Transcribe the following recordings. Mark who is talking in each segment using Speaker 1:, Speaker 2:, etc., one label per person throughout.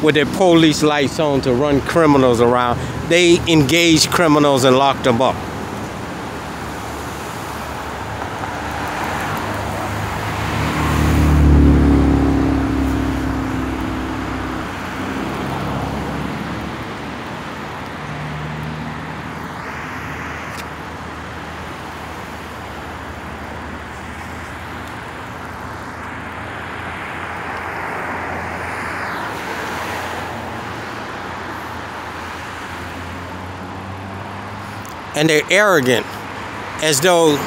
Speaker 1: with their police lights on to run criminals around. They engage criminals and lock them up. And they're arrogant, as though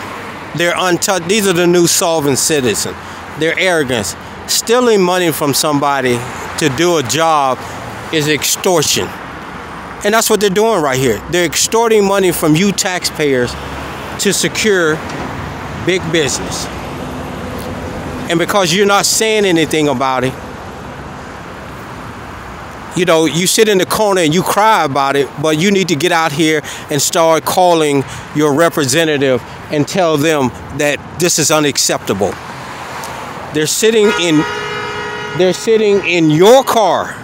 Speaker 1: they're untouched. These are the new solvent citizens. They're arrogant. Stealing money from somebody to do a job is extortion. And that's what they're doing right here. They're extorting money from you taxpayers to secure big business. And because you're not saying anything about it, you know, you sit in the corner and you cry about it, but you need to get out here and start calling your representative and tell them that this is unacceptable. They're sitting in your car,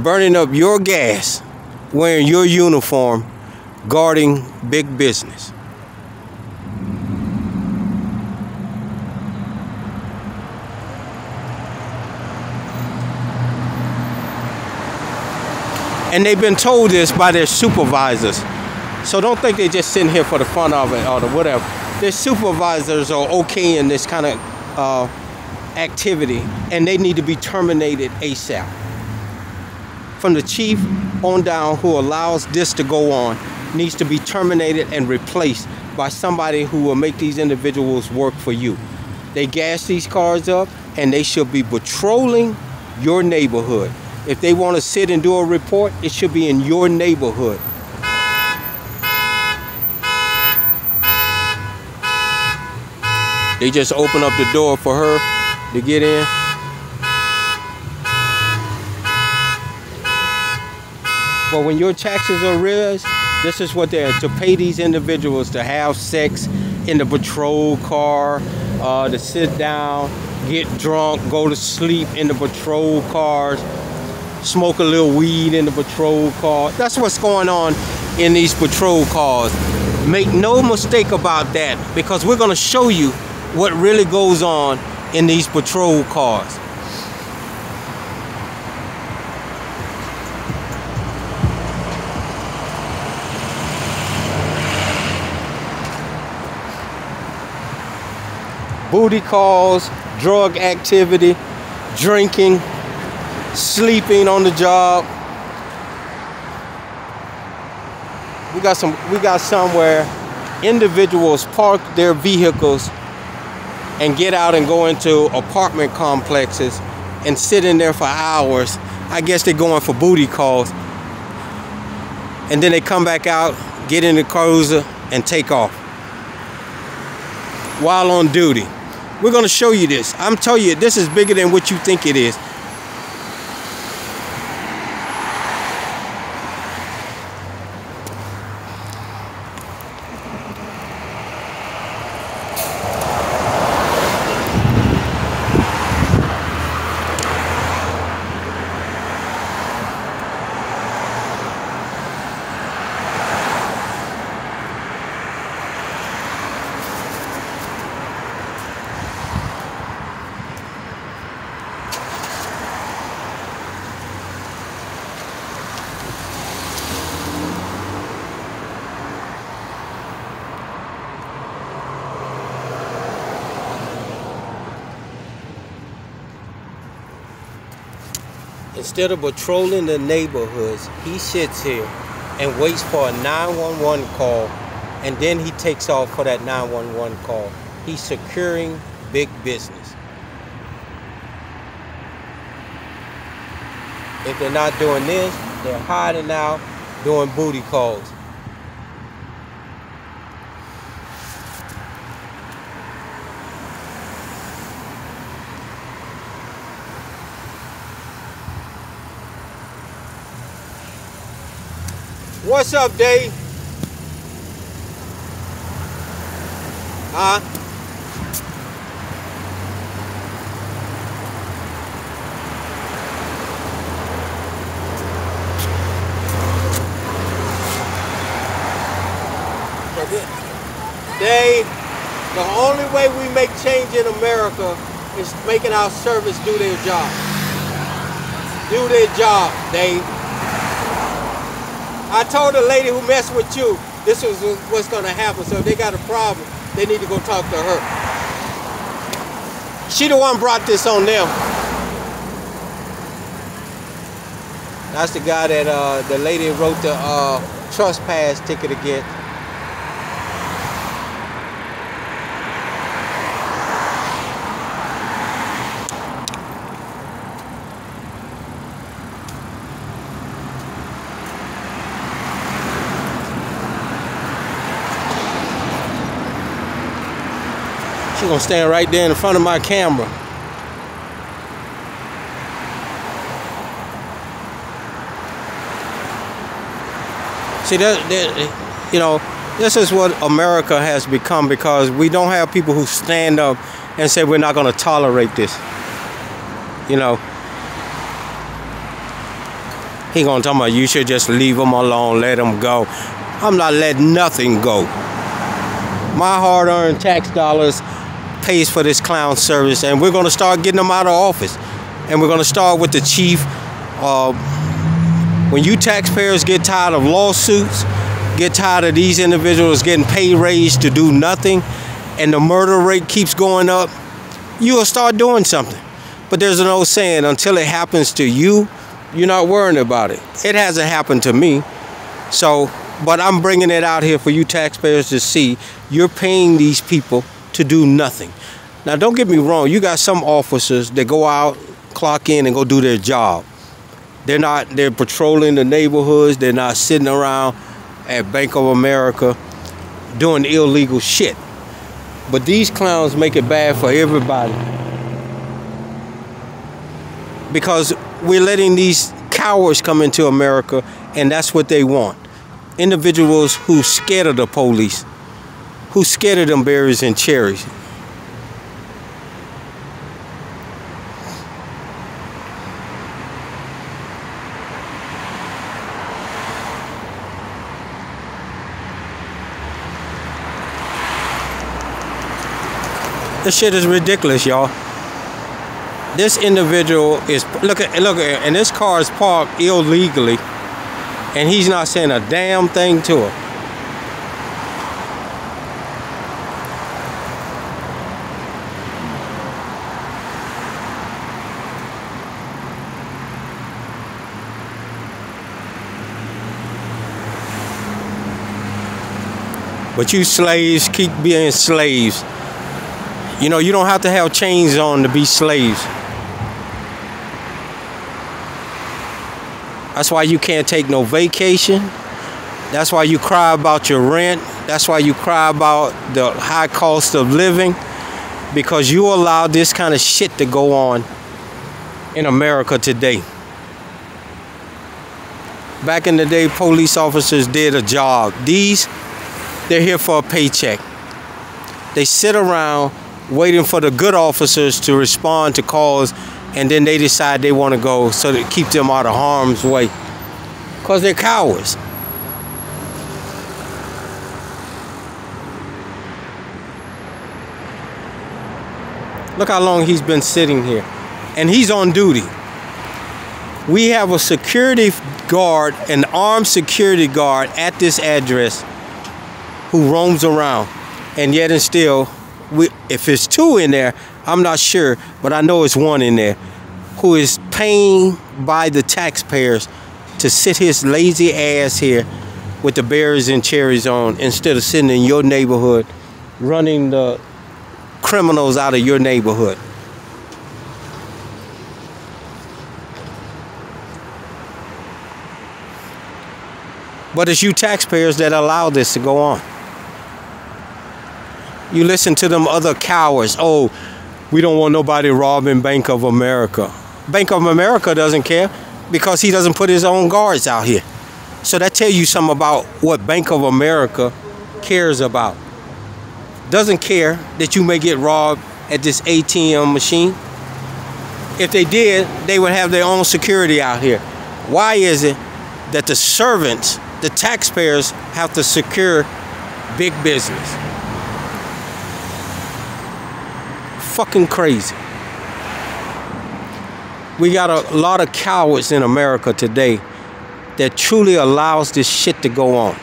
Speaker 1: burning up your gas, wearing your uniform, guarding big business. And they've been told this by their supervisors. So don't think they're just sitting here for the fun of it or the whatever. Their supervisors are okay in this kind of activity, and they need to be terminated ASAP. From the chief on down who allows this to go on needs to be terminated and replaced by somebody who will make these individuals work for you. They gas these cars up, and they should be patrolling your neighborhood. If they want to sit and do a report, it should be in your neighborhood. They just open up the door for her to get in. But when your taxes are raised, this is what they're to pay these individuals to have sex in the patrol car, to sit down, get drunk, go to sleep in the patrol cars, smoke a little weed in the patrol car. That's what's going on in these patrol cars. Make no mistake about that, because we're going to show you what really goes on in these patrol cars. Booty calls, drug activity, drinking, sleeping on the job. We got some where individuals park their vehicles and get out and go into apartment complexes and sit in there for hours. I guess they're going for booty calls. And then they come back out, get in the cruiser, and take off while on duty. We're going to show you this. I'm telling you, this is bigger than what you think it is. Instead of patrolling the neighborhoods, he sits here and waits for a 911 call, and then he takes off for that 911 call. He's securing big business. If they're not doing this, they're hiding out, doing booty calls. What's up, Dave? Huh? The only way we make change in America is making our servants do their job. Do their job, Dave. I told the lady who messed with you, this was what's gonna happen. So if they got a problem, they need to go talk to her. She the one brought this on them. That's the guy that the lady wrote the trespass ticket again. She's gonna stand right there in front of my camera. See, you know, this is what America has become, because we don't have people who stand up and say we're not gonna tolerate this. You know, he gonna talk about you should just leave them alone, let them go. I'm not letting nothing go. My hard-earned tax dollars pays for this clown service, and we're going to start getting them out of office. And we're going to start with the chief. When you taxpayers get tired of lawsuits, get tired of these individuals getting pay raised to do nothing, and the murder rate keeps going up, you will start doing something. But there's an old saying, until it happens to you, you're not worrying about it. It hasn't happened to me. So, but I'm bringing it out here for you taxpayers to see. You're paying these people to do nothing. Now, don't get me wrong. You got some officers that go out, clock in, and go do their job. They're patrolling the neighborhoods. They're not sitting around at Bank of America doing illegal shit. But these clowns make it bad for everybody, because we're letting these cowards come into America, and that's what they want. Individuals who's scared of the police, who's scared of them berries and cherries. This shit is ridiculous, y'all. This individual is look at, and this car is parked illegally, and he's not saying a damn thing to her. But you slaves keep being slaves. You know, you don't have to have chains on to be slaves. That's why you can't take no vacation. That's why you cry about your rent. That's why you cry about the high cost of living, because you allow this kind of shit to go on in America today. Back in the day, police officers did a job. They're here for a paycheck. They sit around waiting for the good officers to respond to calls, and then they decide they want to go so to keep them out of harm's way, because they're cowards. Look how long he's been sitting here, and he's on duty. We have a security guard, an armed security guard at this address who roams around, and yet and still, if it's two in there, I'm not sure, but I know it's one in there, who is paying by the taxpayers to sit his lazy ass here with the berries and cherries on, instead of sitting in your neighborhood running the criminals out of your neighborhood. But it's you taxpayers that allow this to go on. You listen to them other cowards. Oh, we don't want nobody robbing Bank of America. Bank of America doesn't care, because he doesn't put his own guards out here. So that tells you something about what Bank of America cares about. Doesn't care that you may get robbed at this ATM machine. If they did, they would have their own security out here. Why is it that the servants, the taxpayers, have to secure big business? fucking crazy. We got a lot of cowards in America today that truly allows this shit to go on.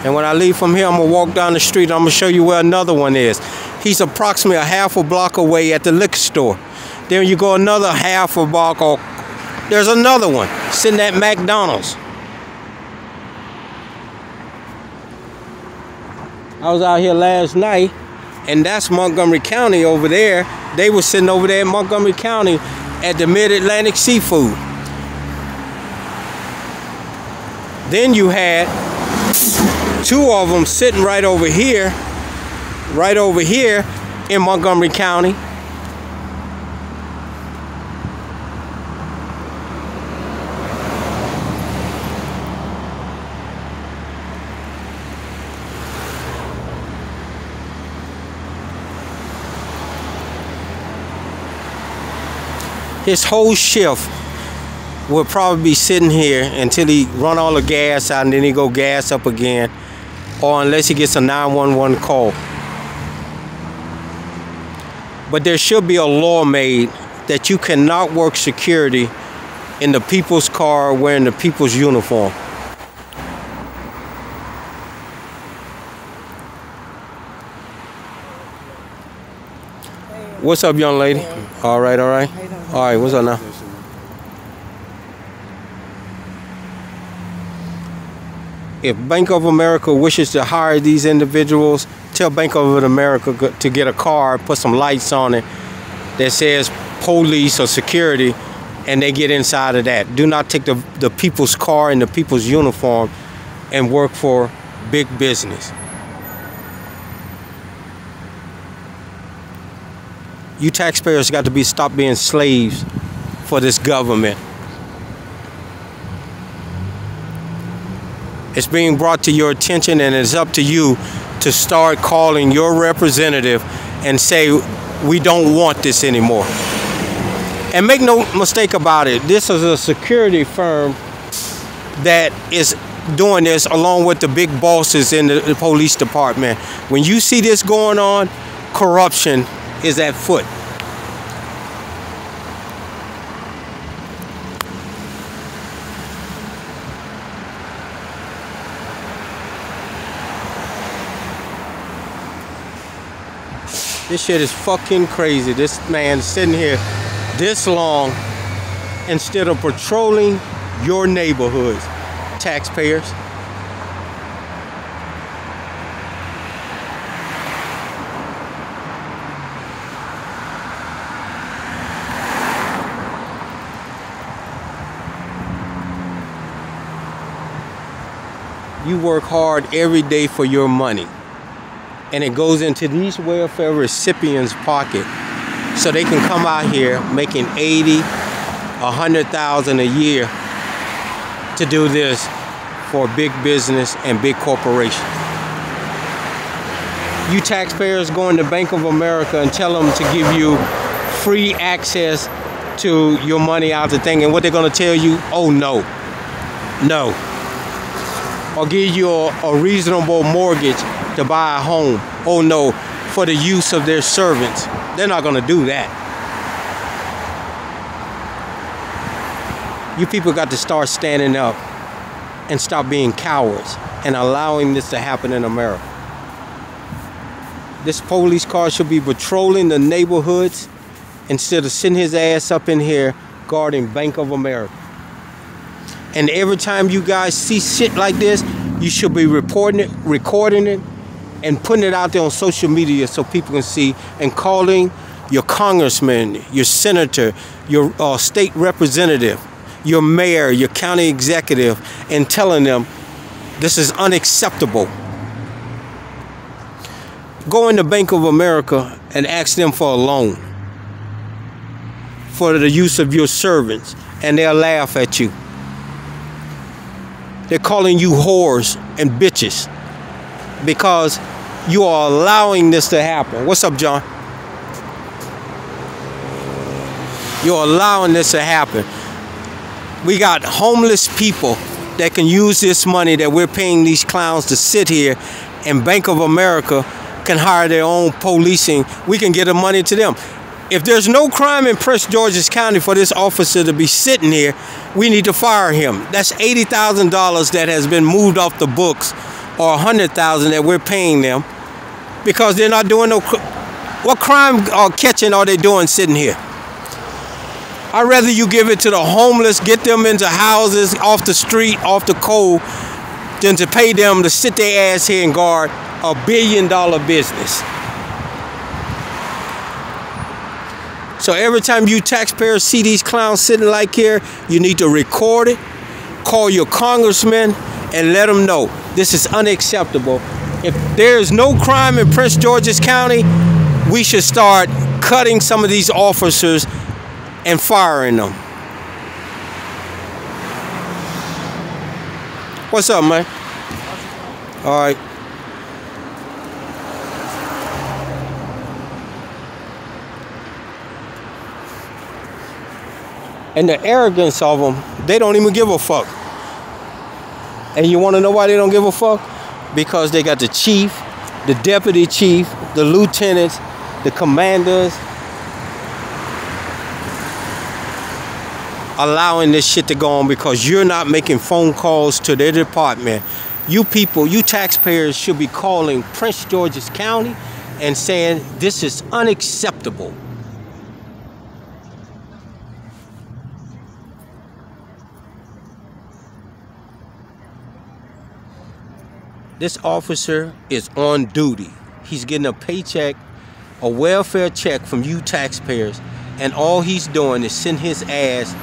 Speaker 1: And when I leave from here, I'm gonna walk down the street. I'm gonna show you where another one is. He's approximately a half a block away at the liquor store. Then you go another half a block, or there's another one sitting at McDonald's. I was out here last night, and that's Montgomery County over there. They were sitting over there in Montgomery County at the Mid-Atlantic Seafood. Then you had two of them sitting right over here in Montgomery County. His whole shift will probably be sitting here until he run all the gas out, and then he go gas up again, or unless he gets a 911 call. But there should be a law made that you cannot work security in the people's car wearing the people's uniform. What's up, young lady? All right, all right. All right, what's up now? If Bank of America wishes to hire these individuals, tell Bank of America to get a car, put some lights on it that says police or security, and they get inside of that. Do not take the people's car and the people's uniform and work for big business. You taxpayers got to stop being slaves for this government. It's being brought to your attention, and it's up to you to start calling your representative and say, we don't want this anymore. And make no mistake about it, this is a security firm that is doing this along with the big bosses in the police department. When you see this going on, corruption is at foot. This shit is fucking crazy. This man sitting here this long instead of patrolling your neighborhoods, taxpayers. You work hard every day for your money, and it goes into these welfare recipients' pocket, so they can come out here making 80, 100,000 a year to do this for big business and big corporations. You taxpayers go into Bank of America and tell them to give you free access to your money out the thing, and what they're going to tell you, oh no, no. Or give you a reasonable mortgage to buy a home. Oh no, for the use of their servants. They're not gonna do that. You people got to start standing up and stop being cowards and allowing this to happen in America. This police car should be patrolling the neighborhoods instead of sitting his ass up in here guarding Bank of America. And every time you guys see shit like this, you should be reporting it, recording it, and putting it out there on social media so people can see, and calling your congressman, your senator, your state representative, your mayor, your county executive, and telling them this is unacceptable. Go into Bank of America and ask them for a loan for the use of your servants, and they'll laugh at you. They're calling you whores and bitches because you are allowing this to happen. What's up, John? You're allowing this to happen. We got homeless people that can use this money that we're paying these clowns to sit here and Bank of America can hire their own policing. We can get the money to them. If there's no crime in Prince George's County for this officer to be sitting here, we need to fire him. That's $80,000 that has been moved off the books, or $100,000 that we're paying them, because they're not doing no. What crime or catching are they doing sitting here? I'd rather you give it to the homeless, get them into houses, off the street, off the cold, than to pay them to sit their ass here and guard a $1 billion business. So every time you taxpayers see these clowns sitting like here, you need to record it, call your congressman, and let them know this is unacceptable. If there is no crime in Prince George's County, we should start cutting some of these officers and firing them. What's up, man? All right. And the arrogance of them, they don't even give a fuck. And you want to know why they don't give a fuck? Because they got the chief, the deputy chief, the lieutenants, the commanders allowing this shit to go on because you're not making phone calls to their department. You people, you taxpayers should be calling Prince George's County and saying this is unacceptable. This officer is on duty. He's getting a paycheck, a welfare check from you taxpayers, and all he's doing is sitting his ass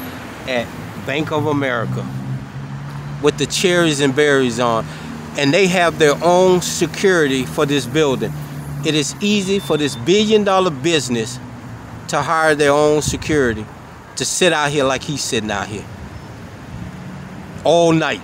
Speaker 1: at Bank of America with the cherries and berries on, and they have their own security for this building. It is easy for this $1 billion business to hire their own security to sit out here like he's sitting out here all night.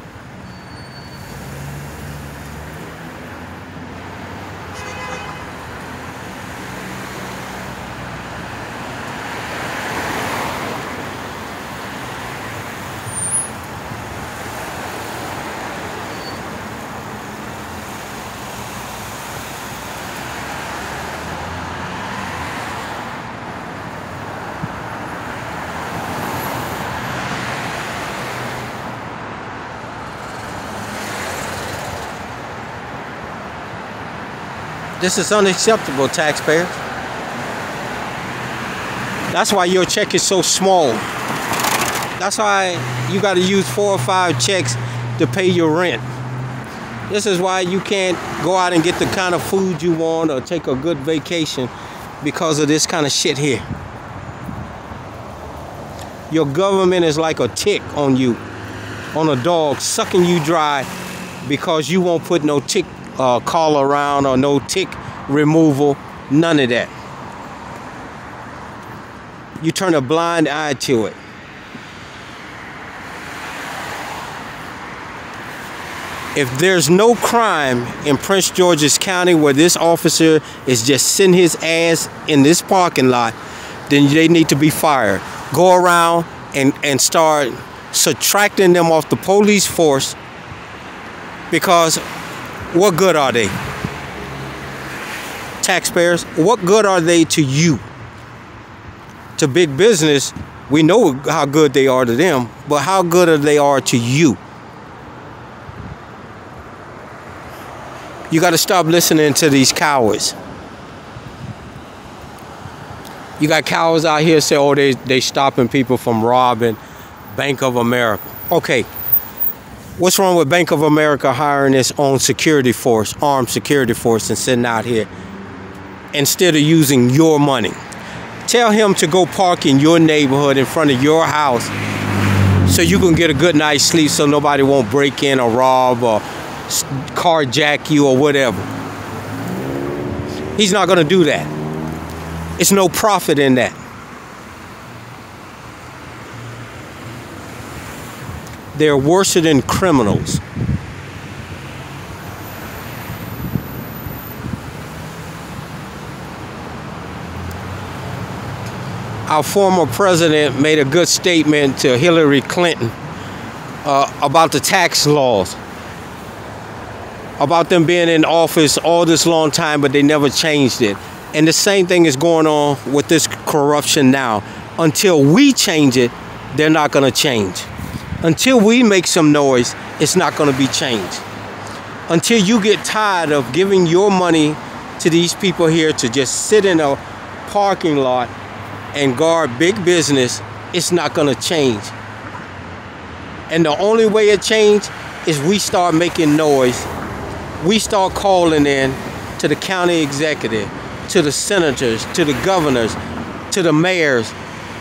Speaker 1: This is unacceptable, taxpayers. That's why your check is so small. That's why you got to use 4 or 5 checks to pay your rent. This is why you can't go out and get the kind of food you want or take a good vacation because of this kind of shit here. Your government is like a tick on you, on a dog, sucking you dry because you won't put no tick collar around or no tick removal, none of that. You turn a blind eye to it. If there's no crime in Prince George's County where this officer is just sitting his ass in this parking lot, then they need to be fired. Go around and start subtracting them off the police force, because what good are they? Taxpayers, what good are they to you? To big business, we know how good they are to them, but how good are they to you? You got to stop listening to these cowards. You got cowards out here say, oh, they stopping people from robbing Bank of America. Okay. What's wrong with Bank of America hiring its own security force, armed security force, and sitting out here instead of using your money? Tell him to go park in your neighborhood in front of your house so you can get a good night's sleep so nobody won't break in or rob or carjack you or whatever. He's not going to do that. It's no profit in that. They're worse than criminals. Our former president made a good statement to Hillary Clinton about the tax laws. about them being in office all this long time, but they never changed it. And the same thing is going on with this corruption now. Until we change it, they're not going to change. Until we make some noise, it's not going to be changed. Until you get tired of giving your money to these people here to just sit in a parking lot and guard big business, it's not going to change. And the only way it changes is we start making noise. We start calling in to the county executive, to the senators, to the governors, to the mayors,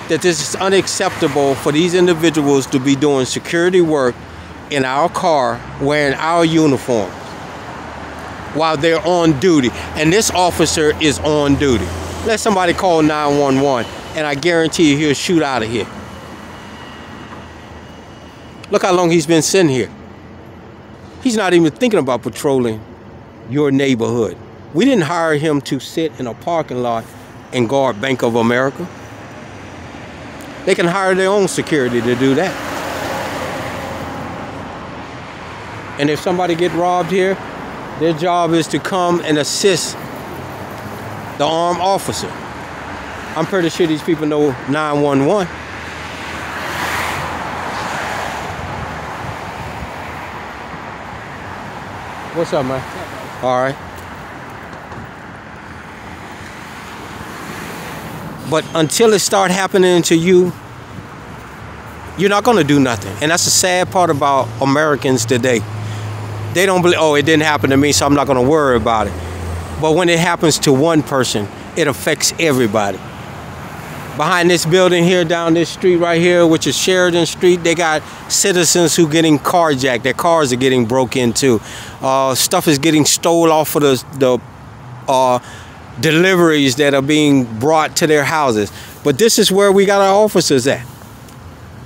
Speaker 1: that this is unacceptable for these individuals to be doing security work in our car, wearing our uniform, while they're on duty. And this officer is on duty. Let somebody call 911, and I guarantee you he'll shoot out of here. Look how long he's been sitting here. He's not even thinking about patrolling your neighborhood. We didn't hire him to sit in a parking lot and guard Bank of America. They can hire their own security to do that. And if somebody get robbed here, their job is to come and assist the armed officer. I'm pretty sure these people know 911. What's up, man? All right. But until it start happening to you, you're not going to do nothing. And that's the sad part about Americans today. They don't believe, oh, it didn't happen to me, so I'm not going to worry about it. But when it happens to one person, it affects everybody. Behind this building here, down this street right here, which is Sheridan Street, they got citizens who getting carjacked. Their cars are getting broke into. Stuff is getting stolen off of the deliveries that are being brought to their houses. But this is where we got our officers at.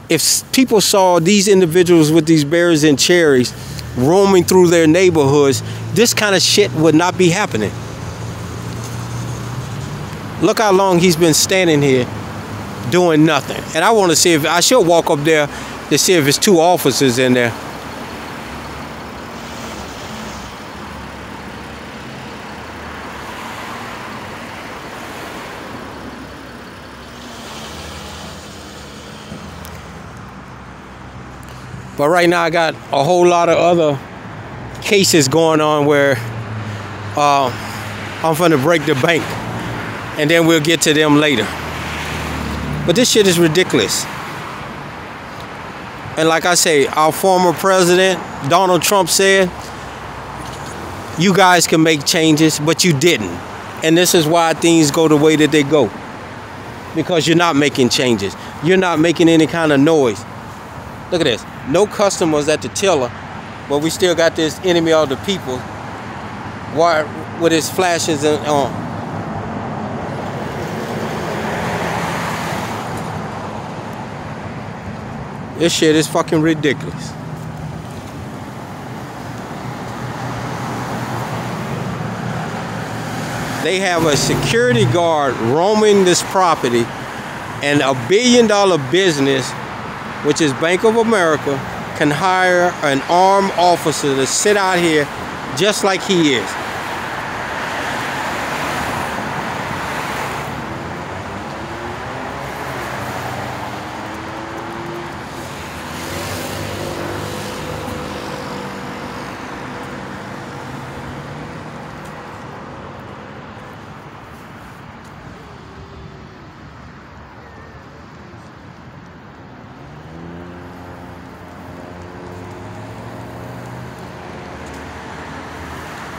Speaker 1: If people saw these individuals with these berries and cherries roaming through their neighborhoods, this kind of shit would not be happening. Look how long he's been standing here doing nothing. And I want to see if I should walk up there to see if it's two officers in there. But right now I got a whole lot of other cases going on where I'm finna break the bank, and then we'll get to them later. But this shit is ridiculous. And like I say, our former president, Donald Trump, said, you guys can make changes, but you didn't. And this is why things go the way that they go. Because you're not making changes. You're not making any kind of noise. Look at this. No customers at the tiller, but we still got this enemy of the people with his flashes on. This shit is fucking ridiculous. They have a security guard roaming this property, and a billion-dollar business, which is Bank of America, can hire an armed officer to sit out here just like he is.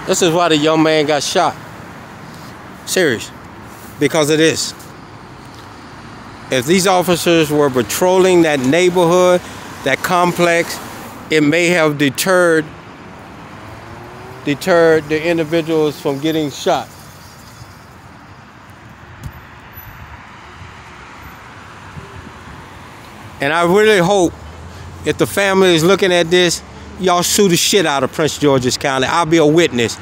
Speaker 1: This is why the young man got shot. Serious. Because of this. If these officers were patrolling that neighborhood, that complex, it may have deterred the individuals from getting shot. And I really hope, if the family is looking at this, y'all sue the shit out of Prince George's County. I'll be a witness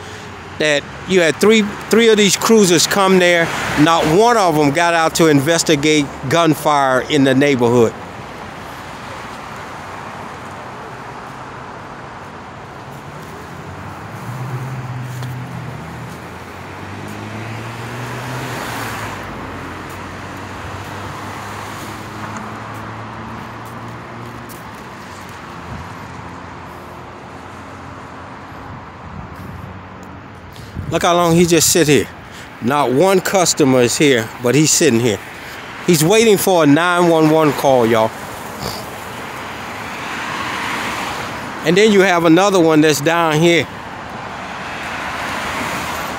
Speaker 1: that you had three of these cruisers come there. Not one of them got out to investigate gunfire in the neighborhood. Look how long he just sit here. Not one customer is here, but he's sitting here. He's waiting for a 911 call, y'all. And then you have another one that's down here.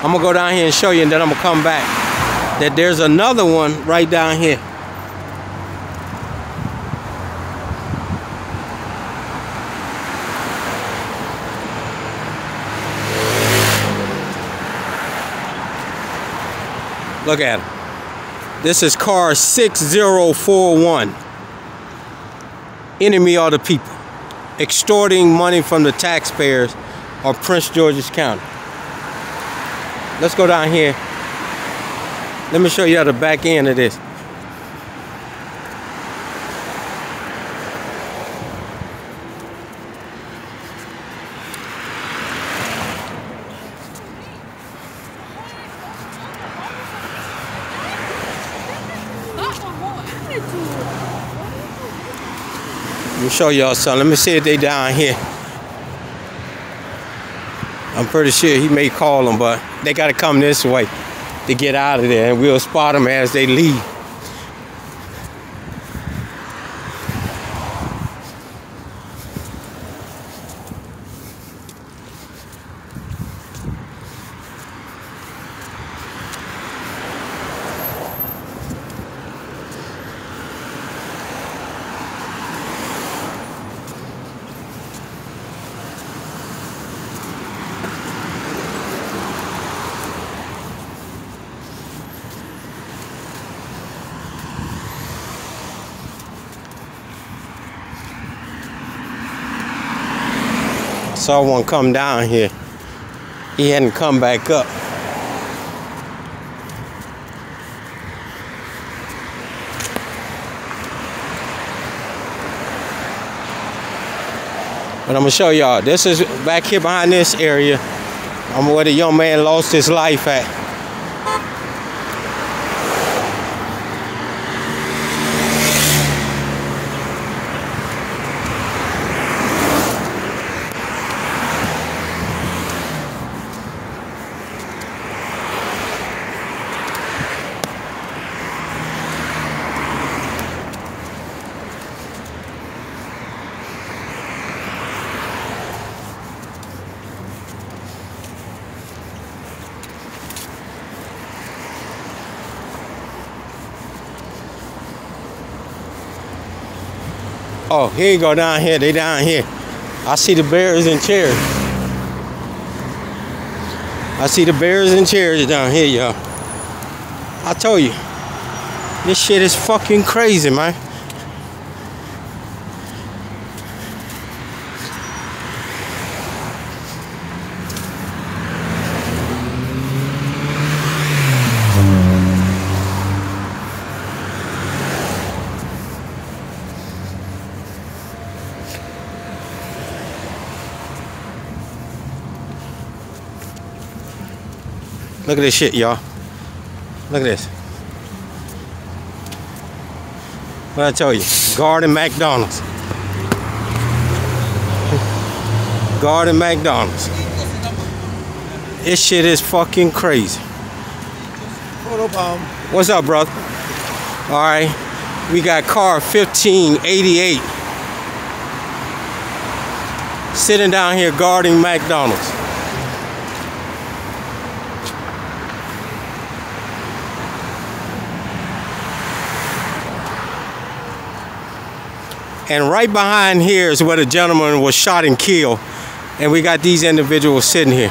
Speaker 1: I'm gonna go down here and show you, and then I'm gonna come back. That there's another one right down here. Look at him. This is car 6041. Enemy of the people. Extorting money from the taxpayers of Prince George's County. Let's go down here. Let me show you the back end of this. Let me show y'all something. Let me see if they down here. I'm pretty sure he may call them, but they got to come this way to get out of there, and we'll spot them as they leave. Saw one come down here. He hadn't come back up. But I'm gonna show y'all. This is back here behind this area. I'm where the young man lost his life at. Oh, here you go down here. They down here. I see the bears and chairs. I see the bears and chairs down here, y'all. I told you. This shit is fucking crazy, man. Look at this shit, y'all. Look at this. What I tell you? Garden McDonald's. Garden McDonald's. This shit is fucking crazy. What's up, brother? All right. We got car 1588. Sitting down here guarding McDonald's. And right behind here is where the gentleman was shot and killed. And we got these individuals sitting here.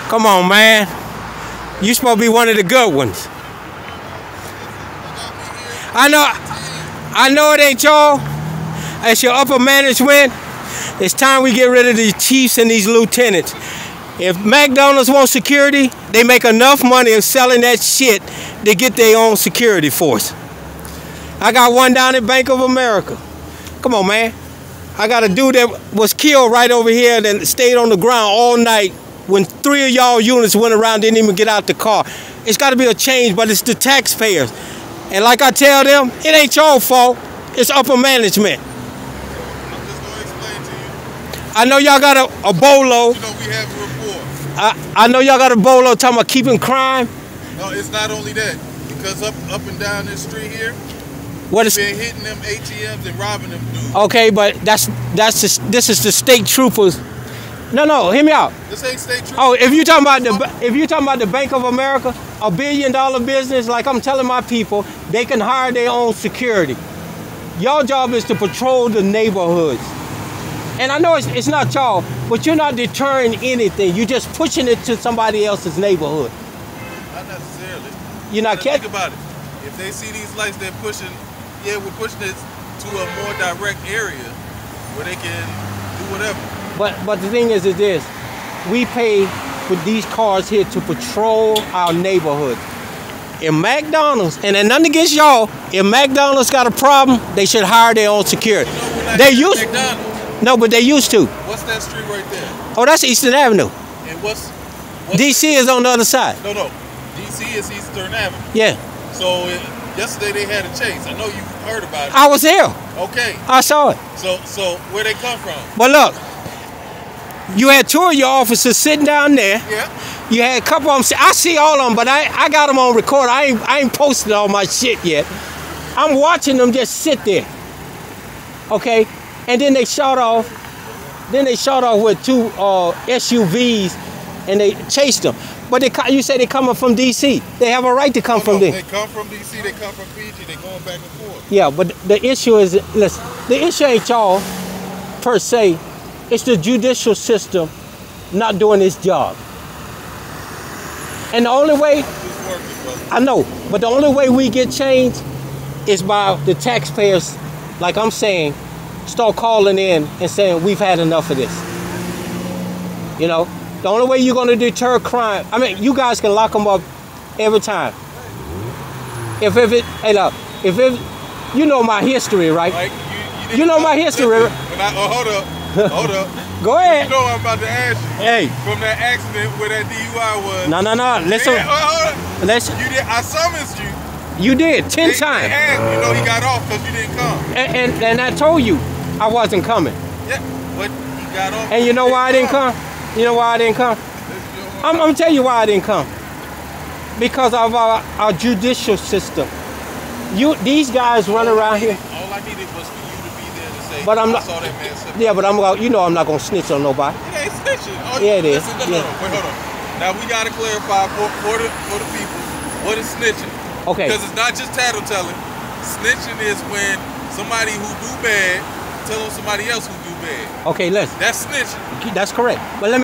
Speaker 1: Come on, man. You supposed to be one of the good ones. I know it ain't y'all. It's your upper management. It's time we get rid of these chiefs and these lieutenants. If McDonald's wants security, they make enough money of selling that shit to get their own security force. I got one down at Bank of America. Come on, man. I got a dude that was killed right over here that stayed on the ground all night when 3 of y'all units went around, didn't even get out the car. It's got to be a change, but it's the taxpayers. And like I tell them, it ain't your fault. It's upper management.
Speaker 2: I'm just going to explain to you.
Speaker 1: I know y'all got a bolo.
Speaker 2: You know, we have a report.
Speaker 1: I know y'all got a bolo talking about keeping crime.
Speaker 2: No, it's not only that. Because up and down this street here,
Speaker 1: What is
Speaker 2: been hitting them ATMs and robbing them dudes.
Speaker 1: okay? But this is the state troopers. No, hear me out.
Speaker 2: This ain't state troopers.
Speaker 1: Oh, if you talking about the Bank of America, $1 billion business, like I'm telling my people, they can hire their own security. Your job is to patrol the neighborhoods. And I know it's not y'all, but you're not deterring anything. You're just pushing it to somebody else's neighborhood.
Speaker 2: Not necessarily.
Speaker 1: You're not catching.
Speaker 2: Think about it. If they see these lights, they're pushing. Yeah, we're pushing it to a more direct area where they can do whatever.
Speaker 1: But the thing is this: we pay for these cars here to patrol our neighborhood. If McDonald's, and then nothing against y'all, if McDonald's got a problem, they should hire their own security.
Speaker 2: You know, we're not
Speaker 1: They
Speaker 2: getting
Speaker 1: used
Speaker 2: McDonald's.
Speaker 1: no, but they used to.
Speaker 2: What's that street right there?
Speaker 1: Oh, that's Eastern Avenue.
Speaker 2: And what's
Speaker 1: DC is on the other side.
Speaker 2: No. DC is Eastern Avenue.
Speaker 1: Yeah,
Speaker 2: So yesterday they had a chase. I know you heard about it.
Speaker 1: I was here.
Speaker 2: Okay.
Speaker 1: I saw it.
Speaker 2: So where they come from?
Speaker 1: But look, you had 2 of your officers sitting down there.
Speaker 2: Yeah.
Speaker 1: You had a couple of them. I see all of them, but I got them on record. I ain't posted all my shit yet. I'm watching them just sit there. Okay, and then they shot off. Then they shot off with 2 SUVs, and they chased them. But you say they coming from DC. They have a right to come from there.
Speaker 2: They come from DC. They come from Fiji. They going back and forth.
Speaker 1: Yeah, but the issue is, listen, the issue ain't y'all per se. It's the judicial system not doing its job. And the only way,
Speaker 2: It's working, brother.
Speaker 1: I know, but the only way we get change is by the taxpayers, like I'm saying, start calling in and saying, we've had enough of this. You know, the only way you're going to deter crime, I mean, you guys can lock them up every time. If you know my history, right?
Speaker 2: Like,
Speaker 1: You know my history.
Speaker 2: Listen, hold up.
Speaker 1: Go ahead.
Speaker 2: You know I'm about to ask you.
Speaker 1: Hey.
Speaker 2: From that accident where that DUI was.
Speaker 1: No. Listen.
Speaker 2: Man, hold up.
Speaker 1: Listen.
Speaker 2: I summoned you.
Speaker 1: You did 10 times.
Speaker 2: And you know he got off because you didn't come.
Speaker 1: And I told you I wasn't coming.
Speaker 2: Yeah, but he got off.
Speaker 1: And you know why I didn't come? You know why I didn't come? I'm gonna tell you why I didn't come. Because of our judicial system. These guys run around here.
Speaker 2: All I needed was for you to be there to say,
Speaker 1: But I'm not.
Speaker 2: I saw that man slipping.
Speaker 1: Yeah, but I'm not gonna snitch on nobody.
Speaker 2: It ain't snitching.
Speaker 1: Yeah, it is.
Speaker 2: Listen, no. Wait, hold on. Now we gotta clarify for the people what is snitching.
Speaker 1: Okay.
Speaker 2: Because it's not just tattletelling. Snitching is when somebody who do bad tell on somebody else who do bad.
Speaker 1: Okay, listen.
Speaker 2: That's snitching.
Speaker 1: That's correct. But let